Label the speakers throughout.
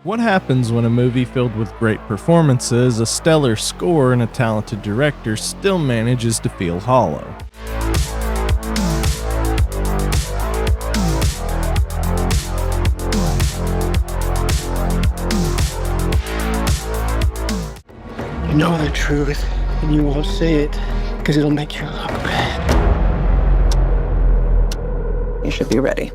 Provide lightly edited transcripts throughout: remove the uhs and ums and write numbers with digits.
Speaker 1: What happens when a movie filled with great performances, a stellar score, and a talented director still manages to feel hollow?
Speaker 2: You know the truth, and you won't say it because it'll make you look bad.
Speaker 3: You should be ready.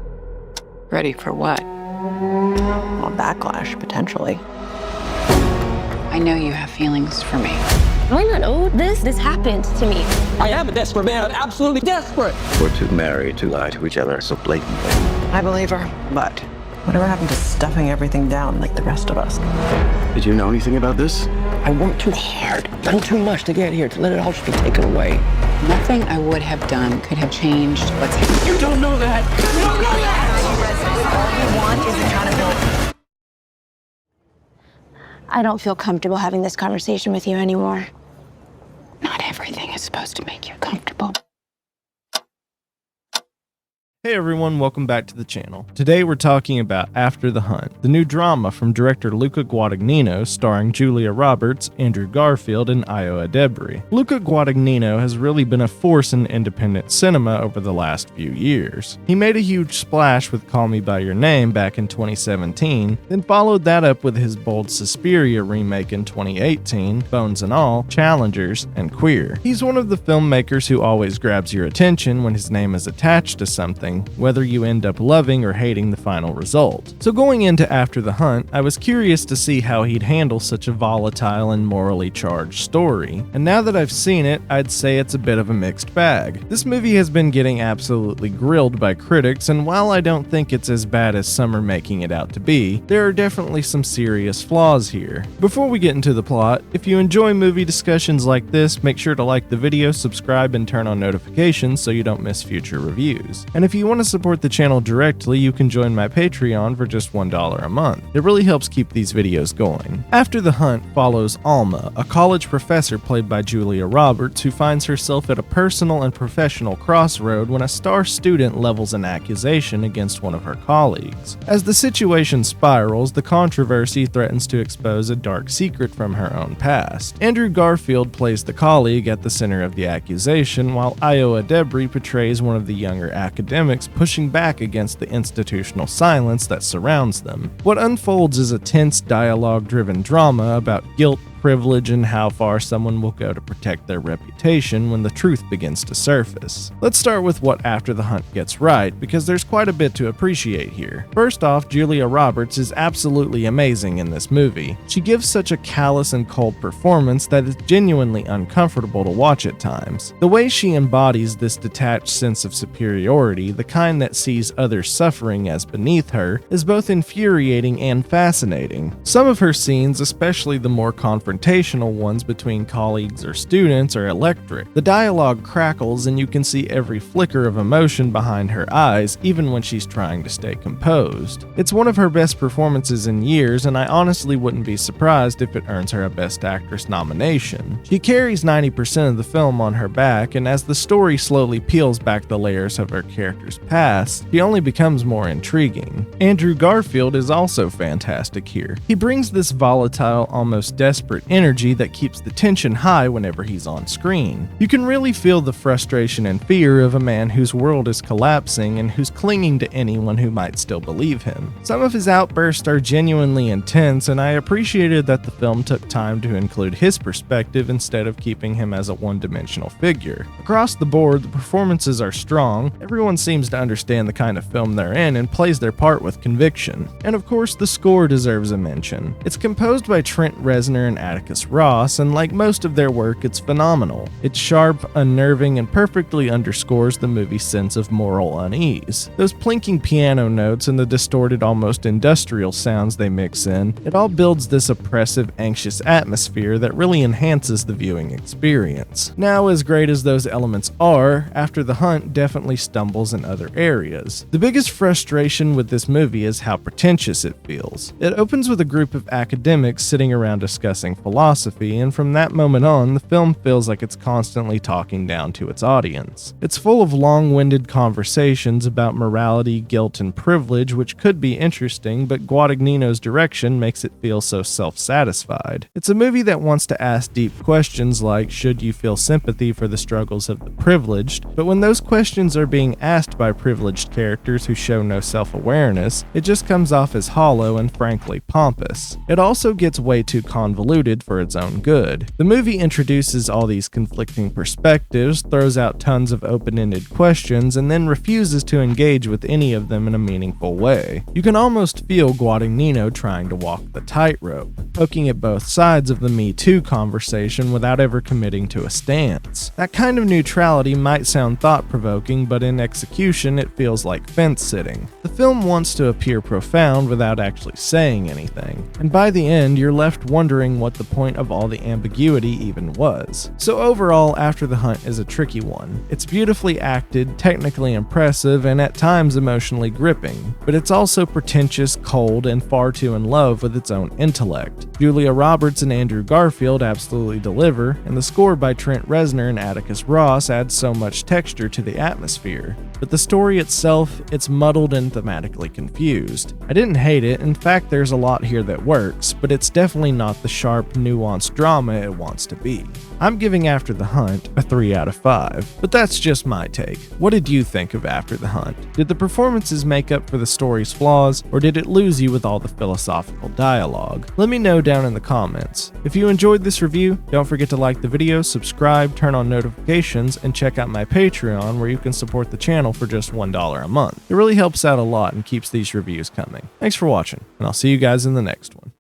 Speaker 4: Ready for what?
Speaker 3: Well, backlash, potentially.
Speaker 4: I know you have feelings for me.
Speaker 5: Am I not owed this? This happened to me.
Speaker 2: I am a desperate man. I'm absolutely desperate.
Speaker 6: We're too married to lie to each other so blatantly.
Speaker 3: I believe her, but whatever happened to stuffing everything down like the rest of us?
Speaker 6: Did you know anything about this?
Speaker 2: I worked too hard, done too much to get here, to let it all just be taken away.
Speaker 4: Nothing I would have done could have changed what's happened.
Speaker 2: You don't know that. You don't know that.
Speaker 3: All we want is accountability.
Speaker 5: I don't feel comfortable having this conversation with you anymore.
Speaker 4: Not everything is supposed to make you comfortable.
Speaker 1: Hey everyone, welcome back to the channel. Today we're talking about After the Hunt, the new drama from director Luca Guadagnino starring Julia Roberts, Andrew Garfield, and Ayo Edebiri. Luca Guadagnino has really been a force in independent cinema over the last few years. He made a huge splash with Call Me By Your Name back in 2017, then followed that up with his bold Suspiria remake in 2018, Bones and All, Challengers, and Queer. He's one of the filmmakers who always grabs your attention when his name is attached to something, whether you end up loving or hating the final result. So going into After the Hunt, I was curious to see how he'd handle such a volatile and morally charged story, and now that I've seen it, I'd say it's a bit of a mixed bag. This movie has been getting absolutely grilled by critics, and while I don't think it's as bad as some are making it out to be, there are definitely some serious flaws here. Before we get into the plot, if you enjoy movie discussions like this, make sure to like the video, subscribe, and turn on notifications so you don't miss future reviews. And if you want to support the channel directly, you can join my Patreon for just $1 a month. It really helps keep these videos going. After the Hunt follows Alma, a college professor played by Julia Roberts who finds herself at a personal and professional crossroad when a star student levels an accusation against one of her colleagues. As the situation spirals, the controversy threatens to expose a dark secret from her own past. Andrew Garfield plays the colleague at the center of the accusation, while Ayo Edebiri portrays one of the younger academics pushing back against the institutional silence that surrounds them. What unfolds is a tense dialogue-driven drama about guilt, privilege, and how far someone will go to protect their reputation when the truth begins to surface. Let's start with what After the Hunt gets right, because there's quite a bit to appreciate here. First off, Julia Roberts is absolutely amazing in this movie. She gives such a callous and cold performance that it's genuinely uncomfortable to watch at times. The way she embodies this detached sense of superiority, the kind that sees others suffering as beneath her, is both infuriating and fascinating. Some of her scenes, especially the more confrontational ones between colleagues or students, are electric. The dialogue crackles and you can see every flicker of emotion behind her eyes, even when she's trying to stay composed. It's one of her best performances in years, and I honestly wouldn't be surprised if it earns her a Best Actress nomination. She carries 90% of the film on her back, and as the story slowly peels back the layers of her character's past, she only becomes more intriguing. Andrew Garfield is also fantastic here. He brings this volatile, almost desperate energy that keeps the tension high whenever he's on screen. You can really feel the frustration and fear of a man whose world is collapsing and who's clinging to anyone who might still believe him. Some of his outbursts are genuinely intense, and I appreciated that the film took time to include his perspective instead of keeping him as a one-dimensional figure. Across the board, the performances are strong, everyone seems to understand the kind of film they're in and plays their part with conviction. And of course, the score deserves a mention. It's composed by Trent, Reznor, and Atticus Ross, and like most of their work, it's phenomenal. It's sharp, unnerving, and perfectly underscores the movie's sense of moral unease. Those plinking piano notes and the distorted, almost industrial sounds they mix in, it all builds this oppressive, anxious atmosphere that really enhances the viewing experience. Now, as great as those elements are, After the Hunt definitely stumbles in other areas. The biggest frustration with this movie is how pretentious it feels. It opens with a group of academics sitting around discussing philosophy, and from that moment on, the film feels like it's constantly talking down to its audience. It's full of long-winded conversations about morality, guilt, and privilege, which could be interesting, but Guadagnino's direction makes it feel so self-satisfied. It's a movie that wants to ask deep questions like, should you feel sympathy for the struggles of the privileged? But when those questions are being asked by privileged characters who show no self-awareness, it just comes off as hollow and frankly pompous. It also gets way too convoluted for its own good. The movie introduces all these conflicting perspectives, throws out tons of open-ended questions, and then refuses to engage with any of them in a meaningful way. You can almost feel Guadagnino trying to walk the tightrope, poking at both sides of the Me Too conversation without ever committing to a stance. That kind of neutrality might sound thought-provoking, but in execution it feels like fence-sitting. The film wants to appear profound without actually saying anything, and by the end you're left wondering what the point of all the ambiguity even was. So overall, After the Hunt is a tricky one. It's beautifully acted, technically impressive, and at times emotionally gripping, but it's also pretentious, cold, and far too in love with its own intellect. Julia Roberts and Andrew Garfield absolutely deliver, and the score by Trent Reznor and Atticus adds so much texture to the atmosphere. But the story itself, it's muddled and thematically confused. I didn't hate it, in fact there's a lot here that works, but it's definitely not the sharp, nuanced drama it wants to be. I'm giving After the Hunt a 3 out of 5, but that's just my take. What did you think of After the Hunt? Did the performances make up for the story's flaws, or did it lose you with all the philosophical dialogue? Let me know down in the comments. If you enjoyed this review, don't forget to like the video, subscribe, turn on notifications, and check out my Patreon where you can support the channel for just $1 a month. It really helps out a lot and keeps these reviews coming. Thanks for watching, and I'll see you guys in the next one.